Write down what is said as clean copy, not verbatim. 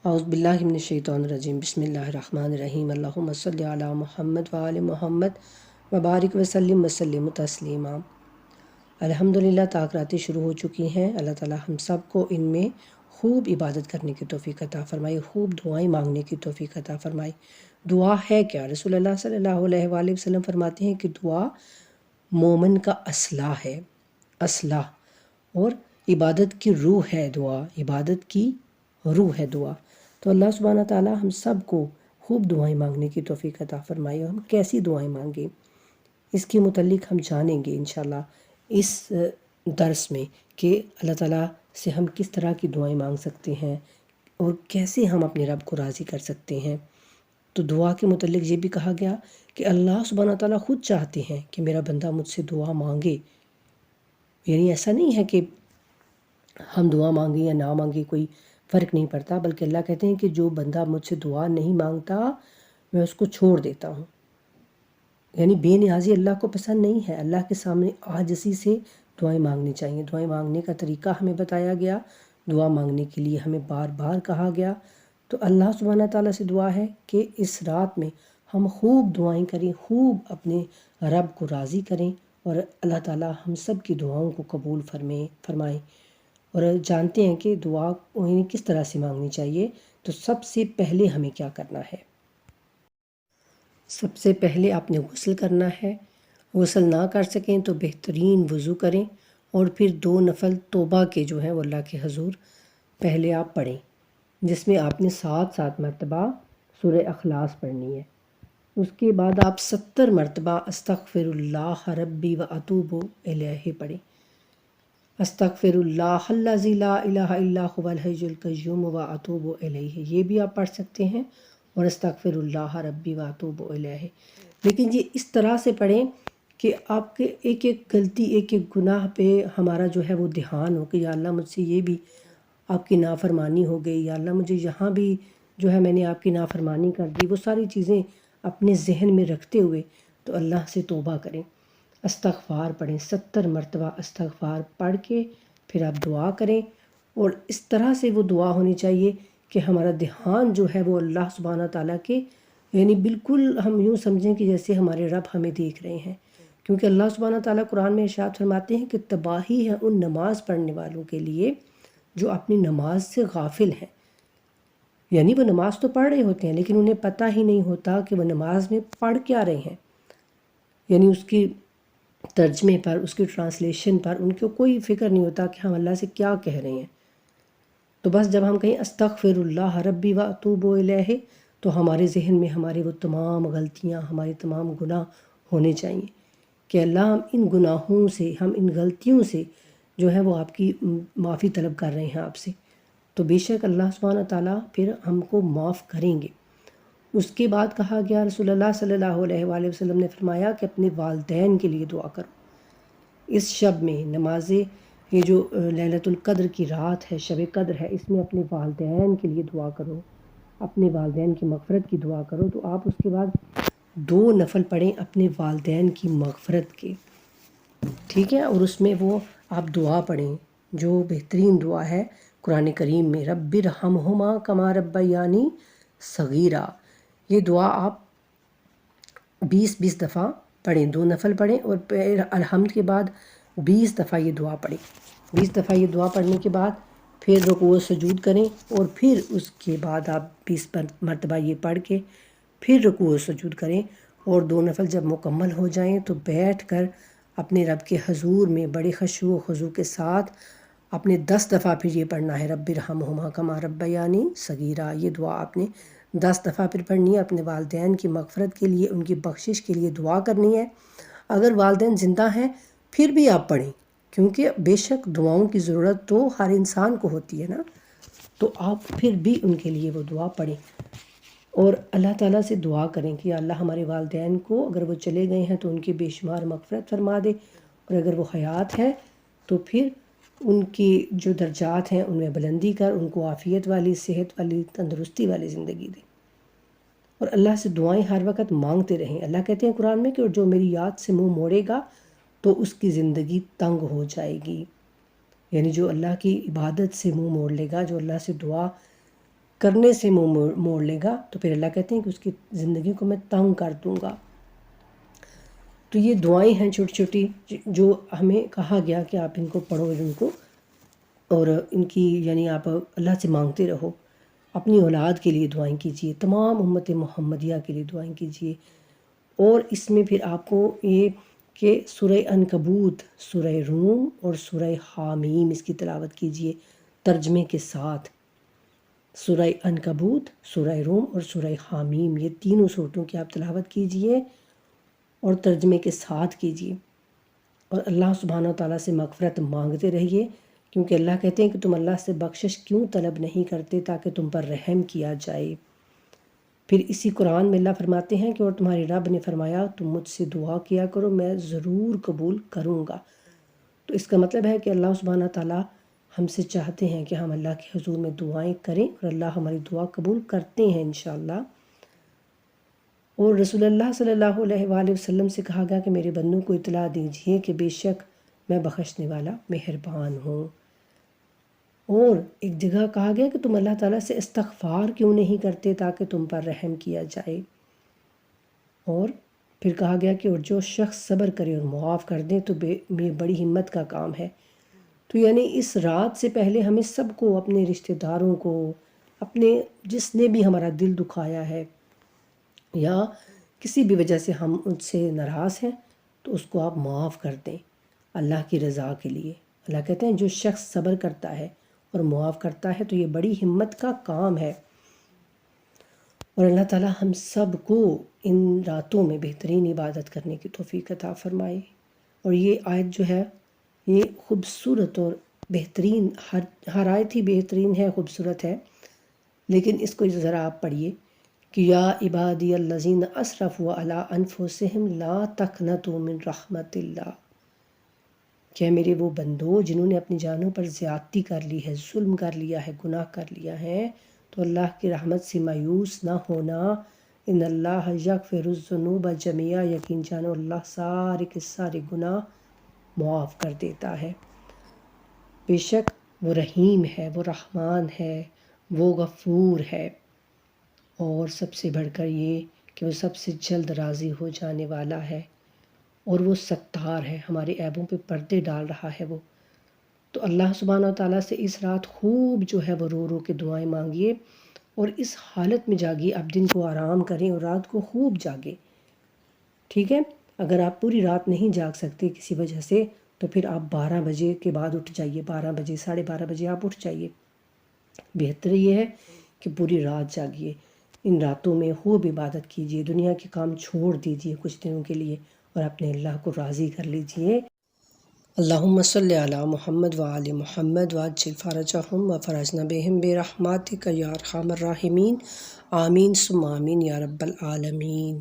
اعوذ باللہ من الشیطان الرجیم بسم اللہ الرحمن الرحیم اللہم صلی علی محمد وآل محمد وبارک وسلم وسلم تسلیما۔ الحمدللہ تاکراتیں شروع ہو چکی ہیں۔ اللہ تعالی ہم سب کو ان میں خوب عبادت کرنے کی توفیق عطا فرمائے، خوب دعائیں مانگنے کی توفیق عطا فرمائے۔ دعا ہے کیا؟ رسول اللہ صلی اللہ علیہ وآلہ وسلم فرماتے ہیں کہ دعا مومن کا اصلاح ہے، اصلاح، اور عبادت کی روح ہے دعا، عبادت کی روح ہے دعا۔ تو اللہ سبحانہ تعالی ہم سب کو خوب دعائیں مانگنے کی توفیق عطا فرمائے۔ اور ہم کیسی دعائیں مانگیں اس کے متعلق ہم جانیں گے انشاءاللہ اس درس میں، کہ اللہ تعالیٰ سے ہم کس طرح کی دعائیں مانگ سکتے ہیں اور کیسے ہم اپنے رب کو راضی کر سکتے ہیں۔ تو دعا کے متعلق یہ بھی کہا گیا کہ اللہ سبحانہ تعالیٰ خود چاہتے ہیں کہ میرا بندہ مجھ سے دعا مانگے، یعنی ایسا نہیں ہے کہ ہم دعا مانگیں یا نہ مانگیں کوئی فرق نہیں پڑتا، بلکہ اللہ کہتے ہیں کہ جو بندہ مجھ سے دعا نہیں مانگتا میں اس کو چھوڑ دیتا ہوں۔ یعنی بے نیازی اللہ کو پسند نہیں ہے۔ اللہ کے سامنے عاجزی سے دعائیں مانگنی چاہیے۔ دعائیں مانگنے کا طریقہ ہمیں بتایا گیا، دعا مانگنے کے لیے ہمیں بار بار کہا گیا۔ تو اللہ سبحانہ تعالیٰ سے دعا ہے کہ اس رات میں ہم خوب دعائیں کریں، خوب اپنے رب کو راضی کریں، اور اللہ تعالیٰ ہم سب کی دعاؤں کو قبول فرمائیں۔ اور جانتے ہیں کہ دعا انہیں کس طرح سے مانگنی چاہیے۔ تو سب سے پہلے ہمیں کیا کرنا ہے؟ سب سے پہلے آپ نے غسل کرنا ہے۔ غسل نہ کر سکیں تو بہترین وضو کریں، اور پھر 2 نفل توبہ کے جو ہیں وہ اللہ کے حضور پہلے آپ پڑھیں، جس میں آپ نے 7 مرتبہ سورہ اخلاص پڑھنی ہے۔ اس کے بعد آپ 70 مرتبہ استغفر اللہ ربی و اتوب الیہ پڑھیں۔ استغفر اللہ الذی لا الہ الا هو الحی القیوم و اتوب الیہ، یہ بھی آپ پڑھ سکتے ہیں، اور استغفر اللہ ربی و اتوب الیہ۔ لیکن یہ اس طرح سے پڑھیں کہ آپ کے ایک ایک غلطی، ایک ایک گناہ پہ ہمارا جو ہے وہ دھیان ہو کہ یا اللہ مجھ سے یہ بھی آپ کی نافرمانی ہو گئی، یا اللہ مجھے یہاں بھی جو ہے میں نے آپ کی نافرمانی کر دی، وہ ساری چیزیں اپنے ذہن میں رکھتے ہوئے تو اللہ سے توبہ کریں، استغفار پڑھیں، 70 مرتبہ استغفار پڑھ کے پھر آپ دعا کریں۔ اور اس طرح سے وہ دعا ہونی چاہیے کہ ہمارا دھیان جو ہے وہ اللہ سبحانہ تعالیٰ کے، یعنی بالکل ہم یوں سمجھیں کہ جیسے ہمارے رب ہمیں دیکھ رہے ہیں، کیونکہ اللہ سبحانہ تعالیٰ قرآن میں ارشاد فرماتے ہیں کہ تباہی ہے ان نماز پڑھنے والوں کے لیے جو اپنی نماز سے غافل ہیں۔ یعنی وہ نماز تو پڑھ رہے ہوتے ہیں لیکن انہیں پتہ ہی نہیں ہوتا کہ وہ نماز میں پڑھ کیا رہے ہیں، یعنی اس کی ترجمے پر، اس کی ٹرانسلیشن پر ان کو کوئی فکر نہیں ہوتا کہ ہم اللہ سے کیا کہہ رہے ہیں۔ تو بس جب ہم کہیں استغفر اللہ ربی و اتوب الیہ تو ہمارے ذہن میں ہمارے وہ تمام غلطیاں، ہمارے تمام گناہ ہونے چاہیے کہ اللہ ہم ان گناہوں سے، ہم ان غلطیوں سے جو ہے وہ آپ کی معافی طلب کر رہے ہیں آپ سے، تو بے شک اللہ سبحانہ تعالیٰ پھر ہم کو معاف کریں گے۔ اس کے بعد کہا گیا، رسول اللہ صلی اللہ علیہ وآلہ وسلم نے فرمایا کہ اپنے والدین کے لیے دعا کرو۔ اس شب میں نمازیں، یہ جو لیلۃ القدر کی رات ہے، شب قدر ہے، اس میں اپنے والدین کے لیے دعا کرو، اپنے والدین کی مغفرت کی دعا کرو۔ تو آپ اس کے بعد 2 نفل پڑھیں اپنے والدین کی مغفرت کے، ٹھیک ہے؟ اور اس میں وہ آپ دعا پڑھیں جو بہترین دعا ہے قرآن کریم میں، رب ارحمہما کما ربیانی صغیرا۔ یہ دعا آپ 20 دفعہ پڑھیں، 2 نفل پڑھیں، اور پھر الحمد کے بعد 20 دفعہ یہ دعا پڑھیں۔ 20 دفعہ یہ دعا پڑھنے کے بعد پھر رکوع و سجود کریں، اور پھر اس کے بعد آپ 20 مرتبہ یہ پڑھ کے پھر رکوع و سجود کریں، اور 2 نفل جب مکمل ہو جائیں تو بیٹھ کر اپنے رب کے حضور میں بڑے خشوع و خضوع کے ساتھ اپنے 10 دفعہ پھر یہ پڑھنا ہے، رب ارحمہما کما ربیانی صغیرا۔ یہ دعا آپ نے 10 دفعہ پھر پڑھنی ہے، اپنے والدین کی مغفرت کے لیے، ان کی بخشش کے لیے دعا کرنی ہے۔ اگر والدین زندہ ہیں پھر بھی آپ پڑھیں، کیونکہ بے شک دعاؤں کی ضرورت تو ہر انسان کو ہوتی ہے نا، تو آپ پھر بھی ان کے لیے وہ دعا پڑھیں، اور اللہ تعالیٰ سے دعا کریں کہ اللہ ہمارے والدین کو، اگر وہ چلے گئے ہیں تو ان کی بے شمار مغفرت فرما دے، اور اگر وہ حیات ہے تو پھر ان کی جو درجات ہیں ان میں بلندی کر، ان کو عافیت والی، صحت والی، تندرستی والی زندگی دے۔ اور اللہ سے دعائیں ہر وقت مانگتے رہیں۔ اللہ کہتے ہیں قرآن میں کہ جو میری یاد سے منہ موڑے گا تو اس کی زندگی تنگ ہو جائے گی، یعنی جو اللہ کی عبادت سے منہ موڑ لے گا، جو اللہ سے دعا کرنے سے منہ موڑ لے گا تو پھر اللہ کہتے ہیں کہ اس کی زندگی کو میں تنگ کر دوں گا۔ تو یہ دعائیں ہیں چھوٹی چھوٹی جو ہمیں کہا گیا کہ آپ ان کو پڑھو ان کو، اور ان کی یعنی آپ اللہ سے مانگتے رہو۔ اپنی اولاد کے لیے دعائیں کیجیے، تمام امت محمدیہ کے لیے دعائیں کیجیے۔ اور اس میں پھر آپ کو یہ کہ سورہ عنکبوت، سورہ روم اور سورہ حامیم اس کی تلاوت کیجیے ترجمے کے ساتھ۔ سورہ عنکبوت، سورہ روم اور سورہ حامیم، یہ تینوں صورتوں کی آپ تلاوت کیجیے اور ترجمے کے ساتھ کیجیے، اور اللہ سبحانہ و تعالیٰ سے مغفرت مانگتے رہیے، کیونکہ اللہ کہتے ہیں کہ تم اللہ سے بخشش کیوں طلب نہیں کرتے تاکہ تم پر رحم کیا جائے۔ پھر اسی قرآن میں اللہ فرماتے ہیں کہ اور تمہارے رب نے فرمایا تم مجھ سے دعا کیا کرو میں ضرور قبول کروں گا۔ تو اس کا مطلب ہے کہ اللہ سبحانہ تعالیٰ ہم سے چاہتے ہیں کہ ہم اللہ کے حضور میں دعائیں کریں، اور اللہ ہماری دعا قبول کرتے ہیں انشاءاللہ۔ اور رسول اللہ صلی اللہ علیہ وآلہ وسلم سے کہا گیا کہ میرے بندوں کو اطلاع دیجیے کہ بے شک میں بخشنے والا مہربان ہوں۔ اور ایک جگہ کہا گیا کہ تم اللہ تعالیٰ سے استغفار کیوں نہیں کرتے تاکہ تم پر رحم کیا جائے۔ اور پھر کہا گیا کہ اور جو شخص صبر کرے اور معاف کر دے تو یہ بڑی ہمت کا کام ہے۔ تو یعنی اس رات سے پہلے ہمیں سب کو، اپنے رشتہ داروں کو، اپنے جس نے بھی ہمارا دل دکھایا ہے یا کسی بھی وجہ سے ہم ان سے ناراض ہیں، تو اس کو آپ معاف کر دیں اللہ کی رضا کے لیے۔ اللہ کہتے ہیں جو شخص صبر کرتا ہے اور معاف کرتا ہے تو یہ بڑی ہمت کا کام ہے۔ اور اللہ تعالیٰ ہم سب کو ان راتوں میں بہترین عبادت کرنے کی توفیق عطا فرمائے۔ اور یہ آیت جو ہے یہ خوبصورت اور بہترین، ہر آیت ہی بہترین ہے، خوبصورت ہے، لیکن اس کو ذرا آپ پڑھیے کہ یا عبادی الذین اسرفوا علی انفسہم لا تقنطوا من رحمت اللہ، کہ میرے وہ بندو جنہوں نے اپنی جانوں پر زیادتی کر لی ہے، ظلم کر لیا ہے، گناہ کر لیا ہے، تو اللہ کی رحمت سے مایوس نہ ہونا۔ ان اللہ یغفر الذنوب جميعا، یقین جانو اللہ سارے کے سارے گناہ معاف کر دیتا ہے۔ بے شک وہ رحیم ہے، وہ رحمان ہے، وہ غفور ہے، اور سب سے بڑھ کر یہ کہ وہ سب سے جلد راضی ہو جانے والا ہے، اور وہ ستار ہے، ہمارے عیبوں پہ پردے ڈال رہا ہے وہ۔ تو اللہ سبحانہ و تعالیٰ سے اس رات خوب جو ہے وہ رو رو کے دعائیں مانگیے، اور اس حالت میں جاگیے، آپ دن کو آرام کریں اور رات کو خوب جاگیں، ٹھیک ہے؟ اگر آپ پوری رات نہیں جاگ سکتے کسی وجہ سے تو پھر آپ 12 بجے کے بعد اٹھ جائیے، 12 بجے 12:30 بجے آپ اٹھ جائیے۔ بہتر یہ ہے کہ پوری رات جاگیے، ان راتوں میں خوب عبادت کیجیے، دنیا کے کام چھوڑ دیجیے کچھ دنوں کے لیے اور اپنے اللہ کو راضی کر لیجیے۔ اللہم صلی علی محمد وآل محمد وعجل فرجہم وفرجنا بہم برحمتک یا ارحم الراحمین، آمین ثم آمین یا رب العالمین۔